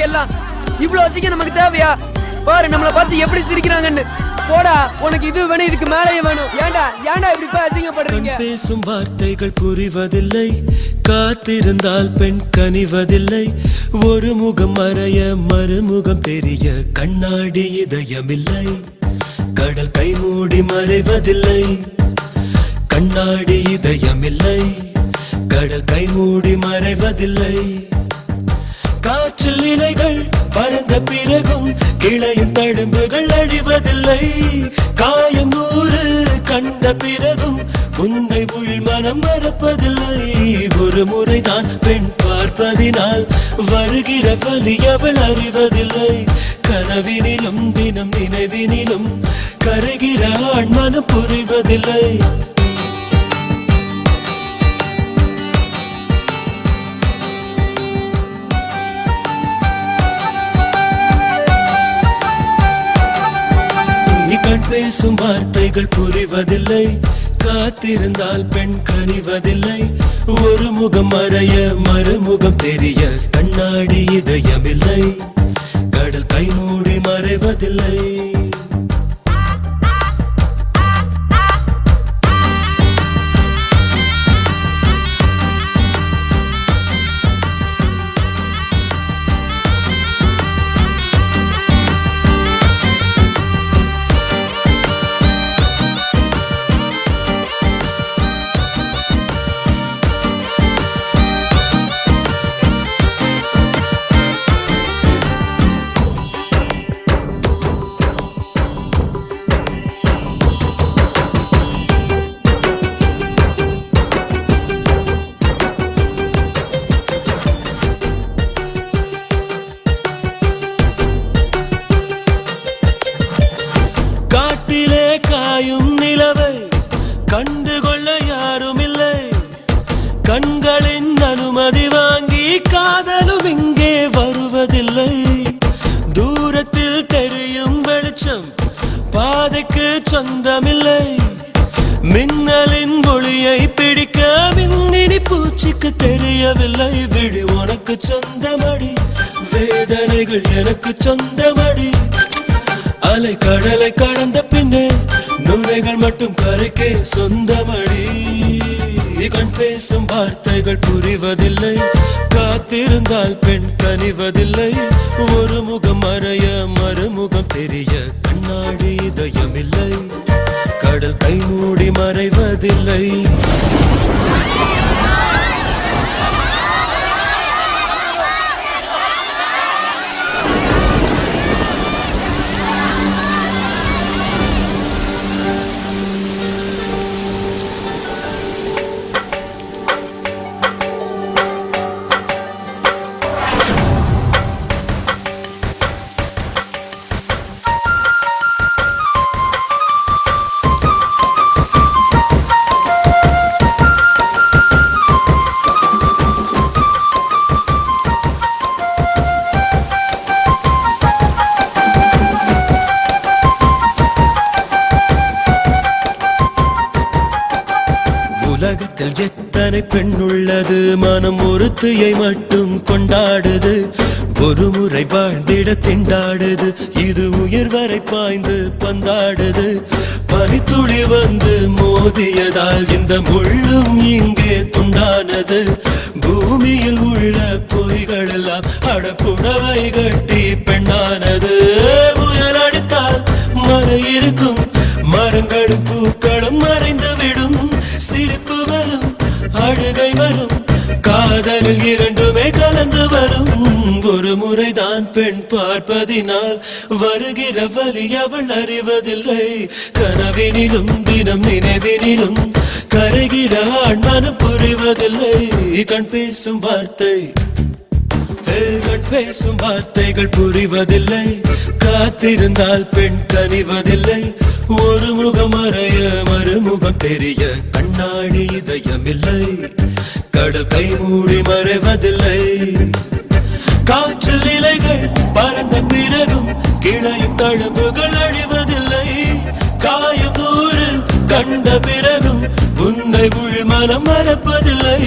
எல்லாம். இவ்வளவு அசிங்கம் நமக்கு தேவையா? பாரு நம்மளை பார்த்து எப்படி சிரிக்கிறாங்கன்னு. போடா, உனக்கு இது வேணும், இதுக்கு மேலேயே வேணும். ஏண்டா இப்படி போய் அசிங்கப்படுறீங்க? பேசும் வார்த்தைகள் புரிவதில்லை, காத்திருந்தால் பெண் கனிவதில்லை. ஒரு முகம் மறைய மறுமுகம் தெரிய கண்ணாடி இதயமில்லை. கடல் கை மூடி மறைவதில்லை, கண்ணாடி இதயமில்லை. கடல் கை மூடி மறைவதில்லை. காற்றில் இலைகள் பறந்த பிறகும் கிளையின் தழும்புகள் அழிவதில்லை. காயம் 100 கண்ட பிறகும் உன்னை உள் மனம் மறப்பதில்லை. ஒரு முறைதான் பெண் பார்ப்பதினால் வருகிற வலி அவள் அறிவதில்லை. கனவினிலும் தினம் நினைவினிலும் கரைகிற ஆண் மனம் புரிவதில்லை. கண் பேசும் வார்த்தைகள் புரிவதில்லை, காத்திருந்தால் பெண் கனிவதில்லை. ஒரு முகம் மறைய மறுமுகம் தெரிய கண்ணாடி இதயமில்லை. கடல் கை மூடி மறைவதில்லை. நிலவை கண்டுகொள்ள யாரும் இல்லை. கண்களின் அனுமதி வாங்கி காதலும் இங்கே வருவதில்லை. தூரத்தில் தெரியும் வெளிச்சம் பாதைக்கு சொந்தமில்லை. மின்னலின் ஒளியை பிடிக்க மின்மினி பூச்சிக்கு தெரியவில்லை. விழி உனக்கு சொந்தமடி, வேதனைகள் எனக்கு சொந்தமடி. அலை கடலை கடந்த பின்னே நுரைகள் மட்டும் கரைக்கே சொந்தமடி. கண் பேசும் வார்த்தைகள் புரிவதில்லை, காத்திருந்தால் பெண் கனிவதில்லை. ஒரு முகம் மறைய மறுமுகம் தெரிய கண்ணாடி இதயமில்லை. கடல் கை மூடி மறைவதில்லை. உலகத்தில் எத்தனை பெண் உள்ளது, மனம் ஒருத்தியை மட்டும் கொண்டாடுது. ஒரு முறை வாழ்ந்திட திண்டாடுது, இது உயிர் வரை பாய்ந்து பந்தாடுது. பனித்துளி வந்து மோதியதால் இந்த முள்ளும் இங்கே துண்டானது. பூமியில் உள்ள பொய்கள் எல்லாம் அடப்புடவை கட்டி பெண்ணானது. புயல் அடித்தால் மழை இருக்கும், மரங்களும் பூக்களும் மறைந்து விடும். சிரிப்பு வரும், அழுகை வரும், காதலில் இரண்டுமே கலந்து வரும். ஒரு முறைதான் பெண் பார்ப்பதினால் வருகிற வலி அவள் அறிவதில்லை. கனவினிலும் தினம் நினைவினிலும் கரைகிற ஆண் மனம் புரிவதில்லை. கண் பேசும் வார்த்தை, கண் பேசும் வார்த்தைகள் புரிவதில்லை. காத்திருந்தால் பெண் கனிவதில்லை. ஒரு முகம் மறைய மறுமுகம் தெரிய கண்ணாடி இதயமில்லை. கடல் கை மூடி மறைவதில்லை. காற்றில் இலைகள் பறந்த பிறகும் கிளையின் தழும்புகள் அழிவதில்லை. காயம் 100 கண்ட பிறகும் உன்னை உள் மனம் மறப்பதில்லை.